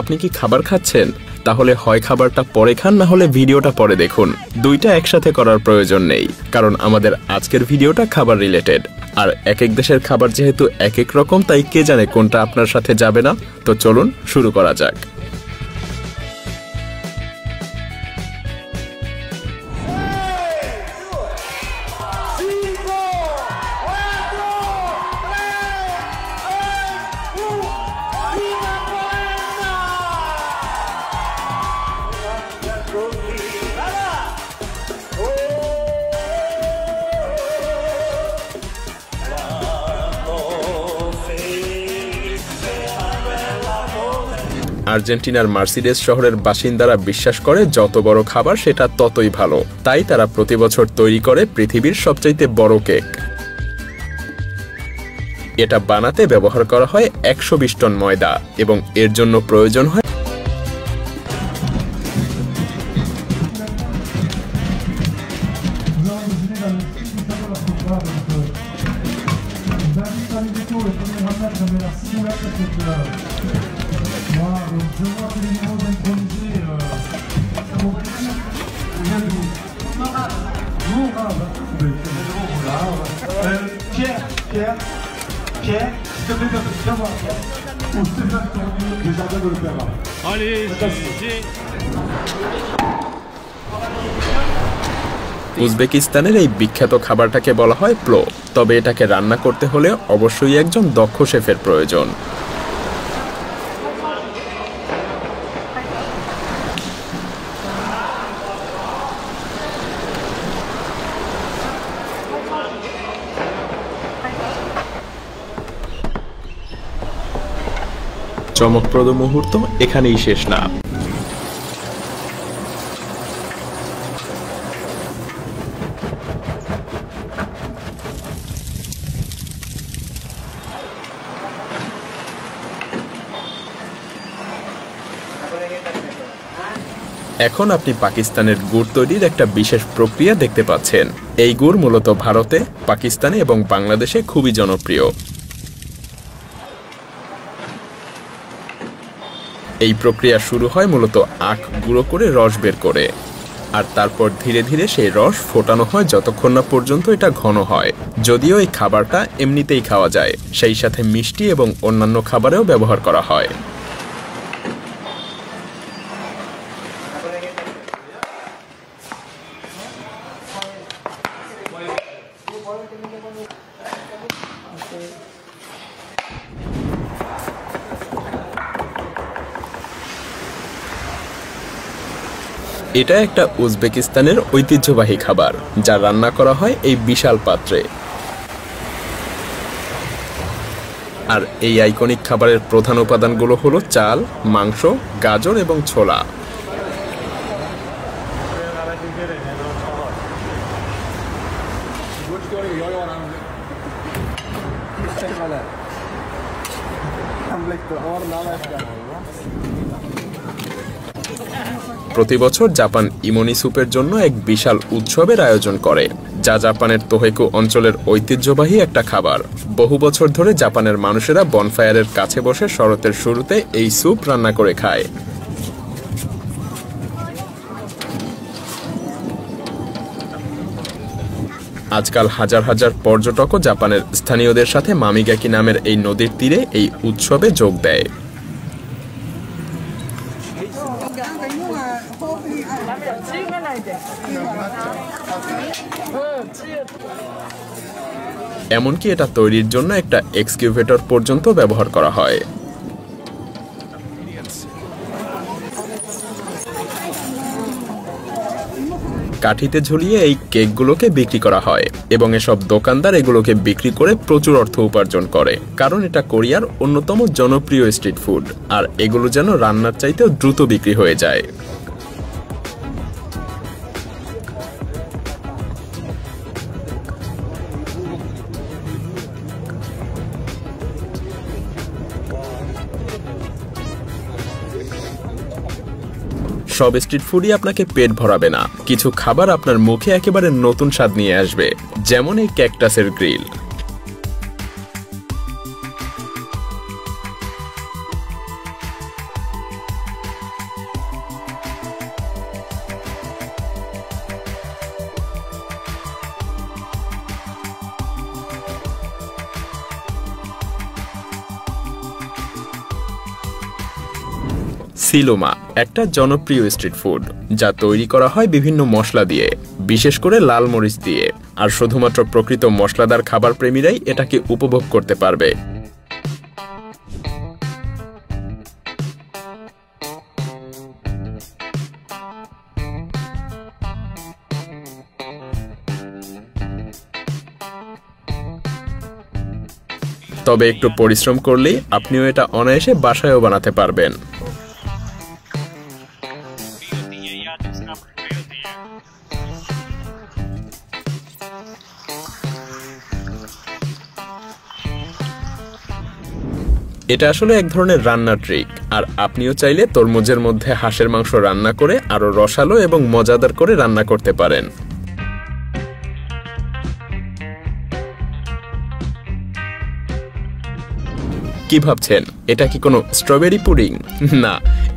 আপনি কি খাবার খাচ্ছেন? তাহলে হয় খাবারটা পরে খান, না হলে ভিডিওটা পরে দেখুন। দুইটা একসাথে করার প্রয়োজন নেই, কারণ আমাদের আজকের ভিডিওটা খাবার রিলেটেড। আর এক এক দেশের খাবার যেহেতু এক এক রকম, তাই কে জানে কোনটা আপনার সাথে যাবে না। তো চলুন শুরু করা যাক। আর্জেন্টিনার মার্সিডেস শহরের বাসিন্দারা বিশ্বাস করে যত বড় খাবার সেটা ততই ভালো, তাই তারা প্রতি বছর তৈরি করে পৃথিবীর সবচাইতে বড় কেক। এটা বানাতে ব্যবহার করা হয় 120 টন ময়দা এবং এর জন্য প্রয়োজন হয় Pierre, s'il te plaît, viens voir. Ou Stéphane Tournier du Jardin de l'Opéra. Allez, উজবেকিস্তানের এই বিখ্যাত খাবারটাকে বলা হয় প্লো। তবে এটাকে রান্না করতে হলে অবশ্যই একজন দক্ষ শেফের প্রয়োজন। চমকপ্রদ মুহূর্ত এখানেই শেষ না। এখন আপনি পাকিস্তানের গুড় তৈরির একটা বিশেষ প্রক্রিয়া দেখতে পাচ্ছেন। এই গুড় মূলত ভারতে, পাকিস্তানে এবং বাংলাদেশে খুবই জনপ্রিয়। এই প্রক্রিয়া শুরু হয় মূলত আখ গুঁড়ো করে রস বের করে, আর তারপর ধীরে ধীরে সেই রস ফোটানো হয় যতক্ষণ না পর্যন্ত এটা ঘন হয়। যদিও এই খাবারটা এমনিতেই খাওয়া যায়, সেই সাথে মিষ্টি এবং অন্যান্য খাবারেও ব্যবহার করা হয়। এটা একটা উজবেকিস্তানের ঐতিহ্যবাহী খাবার, যা রান্না করা হয় এই বিশাল পাত্রে। আর এই আইকনিক খাবারের প্রধান উপাদানগুলো হলো চাল, মাংস, গাজর এবং ছোলা। প্রতি বছর জাপান ইমনি স্যুপের জন্য এক বিশাল উৎসবের আয়োজন করে, যা জাপানের তোহেকু অঞ্চলের ঐতিহ্যবাহী একটা খাবার। বহু বছর ধরে জাপানের মানুষেরা বনফায়ারের কাছে বসে শরতের শুরুতে এই স্যুপ রান্না করে খায়। আজকাল হাজার হাজার পর্যটকও জাপানের স্থানীয়দের সাথে মামিগাকি নামের এই নদীর তীরে এই উৎসবে যোগ দেয়। এমনকি এটা তৈরির জন্য একটা এক্সকিউভেটর পর্যন্ত ব্যবহার করা হয়। কাঠিতে ঝুলিয়ে এই কেকগুলোকে বিক্রি করা হয় এবং এসব দোকানদার এগুলোকে বিক্রি করে প্রচুর অর্থ উপার্জন করে, কারণ এটা কোরিয়ার অন্যতম জনপ্রিয় স্ট্রিট ফুড, আর এগুলো যেন রান্নার চাইতেও দ্রুত বিক্রি হয়ে যায়। সব স্ট্রিট ফুডই আপনাকে পেট ভরাবে না, কিছু খাবার আপনার মুখে একেবারে নতুন স্বাদ নিয়ে আসবে, যেমন এই ক্যাকটাসের গ্রিল। সিলোমা একটা জনপ্রিয় স্ট্রিট ফুড, যা তৈরি করা হয় বিভিন্ন মশলা দিয়ে, বিশেষ করে লাল মরিচ দিয়ে। আর শুধুমাত্র প্রকৃত মশলাদার খাবার প্রেমীরাই এটাকে উপভোগ করতে পারবে। তবে একটু পরিশ্রম করলেই আপনিও এটা অনায়াসে বাসায়ও বানাতে পারবেন। এটা আসলে এক ধরনের রান্নার ট্রিক, আর আপনিও চাইলে তরমুজের মধ্যে হাঁসের মাংস রান্না করে আরো রসালো এবং মজাদার করে রান্না করতে পারেন। কি ভাবছেন, এটা কি কোনো স্ট্রবেরি পুডিং? না,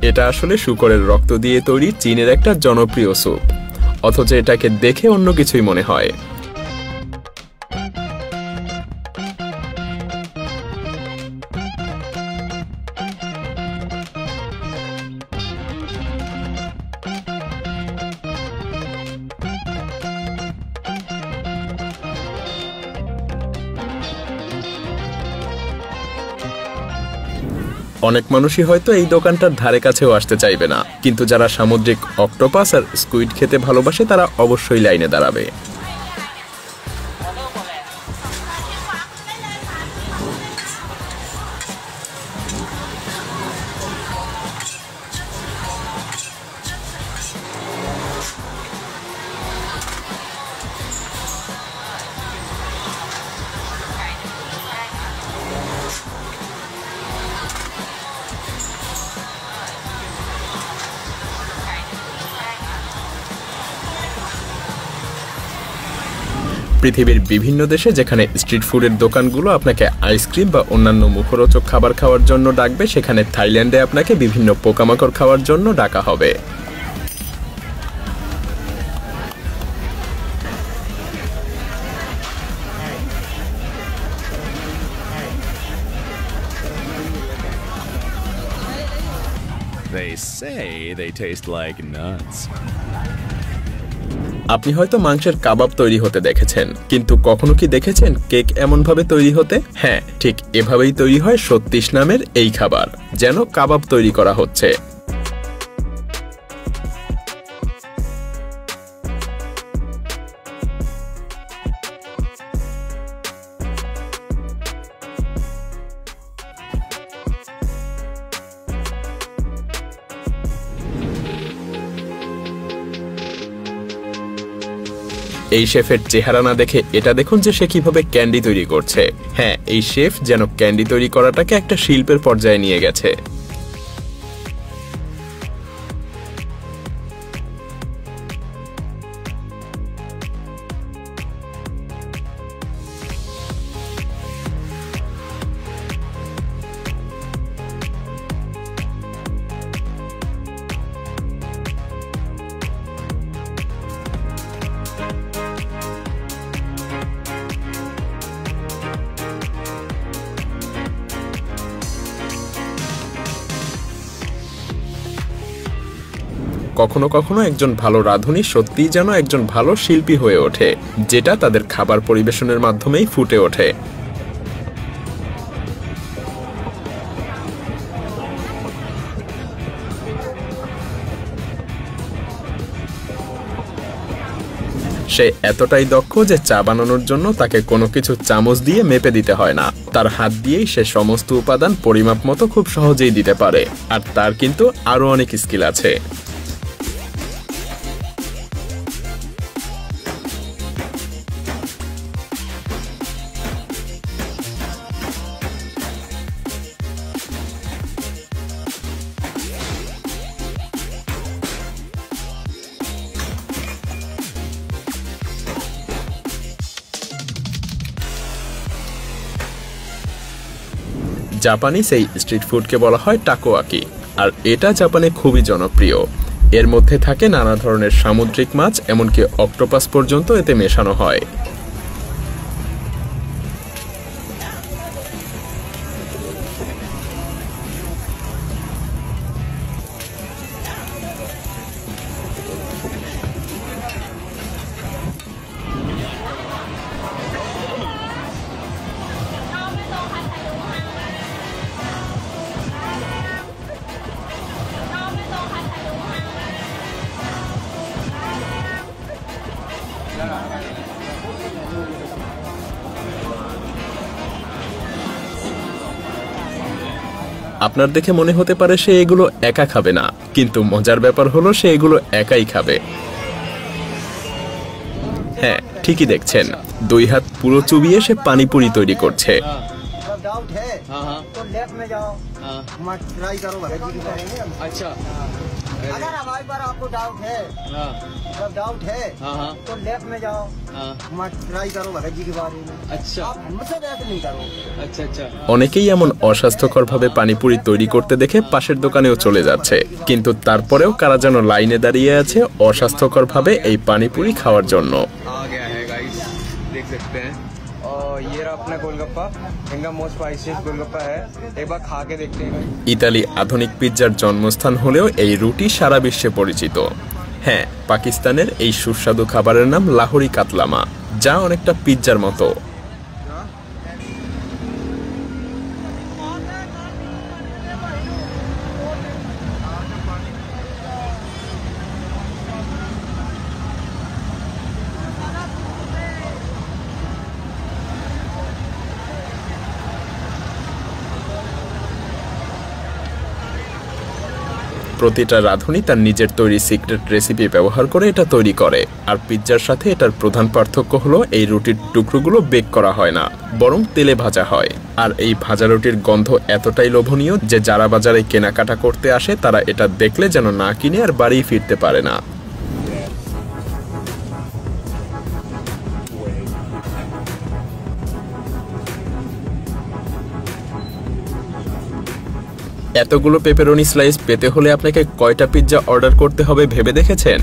এটা আসলে শূকরের রক্ত দিয়ে তৈরি চীনের একটা জনপ্রিয় স্যুপ, অথচ এটাকে দেখে অন্য কিছুই মনে হয়। অনেক মানুষই হয়তো এই দোকানটার ধারে কাছেও আসতে চাইবে না, কিন্তু যারা সামুদ্রিক অক্টোপাস আর স্কুইড খেতে ভালোবাসে তারা অবশ্যই লাইনে দাঁড়াবে। পৃথিবীর বিভিন্ন দেশে যেখানে স্ট্রিট ফুডের দোকানগুলো আপনাকে আইসক্রিম বা অন্যান্য মুখরোচক খাবার খাওয়ার জন্য ডাকবে, সেখানে থাইল্যান্ডে আপনাকে বিভিন্ন পোকামাকড় খাওয়ার জন্য ডাকা হবে। They say they taste like nuts. আপনি হয়তো মাংসের কাবাব তৈরি হতে দেখেছেন, কিন্তু কখনো কি দেখেছেন কেক এমন ভাবে তৈরি হতে? হ্যাঁ, ঠিক এভাবেই তৈরি হয় ৩৬ নামের এই খাবার, যেন কাবাব তৈরি করা হচ্ছে। এই শেফের চেহারা না দেখে এটা দেখুন যে সে কিভাবে ক্যান্ডি তৈরি করছে। হ্যাঁ, এই শেফ যেন ক্যান্ডি তৈরি করাটাকে একটা শিল্পের পর্যায়ে নিয়ে গেছে। কখনো কখনো একজন ভালো রাঁধুনি সত্যিই যেন একজন ভালো শিল্পী হয়ে ওঠে, যেটা তাদের খাবার পরিবেশনের মাধ্যমেই ফুটে ওঠে। সে এতটাই দক্ষ যে চা বানানোর জন্য তাকে কোনো কিছু চামচ দিয়ে মেপে দিতে হয় না, তার হাত দিয়েই সে সমস্ত উপাদান পরিমাপ মতো খুব সহজেই দিতে পারে। আর তার কিন্তু আরো অনেক স্কিল আছে। জাপানিজ এই স্ট্রিট ফুডকে বলা হয় টাকোয়াকি, আর এটা জাপানে খুবই জনপ্রিয়। এর মধ্যে থাকে নানা ধরনের সামুদ্রিক মাছ, এমনকি অক্টোপাস পর্যন্ত এতে মেশানো হয়। আপনার দেখে মনে হতে পারে সে এগুলো একা খাবে না, কিন্তু মজার ব্যাপার হলো সে এগুলো একাই খাবে। হ্যাঁ, ঠিকই দেখছেন, 2 হাত পুরো চুবিয়ে সে পানিপুরি তৈরি করছে। डाउट है तो लेफ्ट में जाओ, ट्राई करो भगत जी की करेंगे। अच्छा, अगर हमारे पर आपको डाउट है, जब डाउट है तो लेफ्ट में जाओ, ट्राई करो भगत जी के बारे में। अच्छा, आप हमसे ऐसे नहीं करो। अच्छा अच्छा। অনেকেই এমন অস্বাস্থ্যকরভাবে পানিপুরি তৈরি করতে দেখে পাশের দোকানেও চলে যাচ্ছে, কিন্তু তারপরেও কারা যেন লাইনে দাঁড়িয়ে আছে অস্বাস্থ্যকরভাবে এই পানিপুরি খাওয়ার জন্য। आ गया है गाइस, देख सकते हैं। और ये रहा अपना गोलगप्पा, इनका मोस्ट स्पाइसीएस्ट गोलगप्पा है, एक बार खा के देखते हैं। ইতালি আধুনিক পিৎজার জন্মস্থান হলেও এই রুটি সারা বিশ্বে পরিচিত। হ্যাঁ, পাকিস্তানের এই সুস্বাদু খাবারের নাম লাহোরি কাতলামা, যা অনেকটা পিৎজার মতো। প্রতিটা রাঁধুনি তার নিজের তৈরি সিক্রেট রেসিপি ব্যবহার করে এটা তৈরি করে। আর পিৎজার সাথে এটার প্রধান পার্থক্য হলো এই রুটির টুকরোগুলো বেক করা হয় না, বরং তেলে ভাজা হয়। আর এই ভাজা রুটির গন্ধ এতটাই লোভনীয় যে যারা বাজারে কেনাকাটা করতে আসে তারা এটা দেখলে যেন না কিনে আর বাড়ি ফিরতে পারে না। এতগুলো পেপারনি স্লাইস পেতে হলে আপনাকে কয়টা পিৎজা অর্ডার করতে হবে ভেবে দেখেছেন?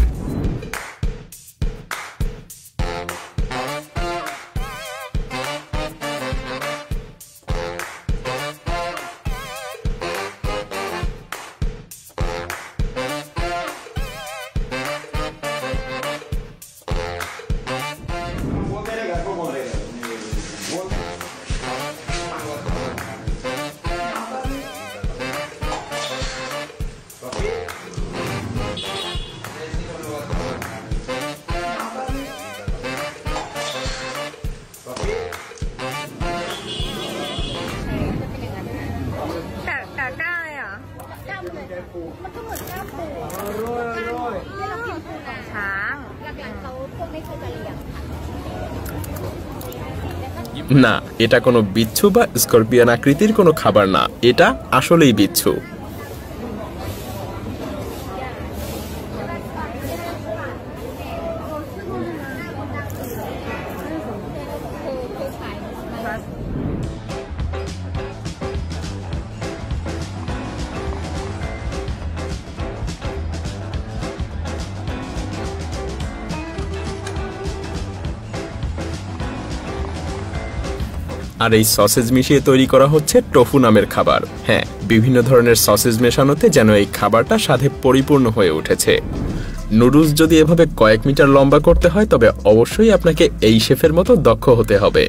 না, এটা কোনো বিচ্ছু বা স্করপিয়ন আকৃতির কোনো খাবার না, এটা আসলেই বিচ্ছু। আর এই সসেজ মিশিয়ে তৈরি করা হচ্ছে টোফু নামের খাবার। হ্যাঁ, বিভিন্ন ধরনের সসেজ মেশানোতে যেন এই খাবারটা স্বাদে পরিপূর্ণ হয়ে উঠেছে। নুডলস যদি এভাবে কয়েক মিটার লম্বা করতে হয় তবে অবশ্যই আপনাকে এই শেফের মতো দক্ষ হতে হবে।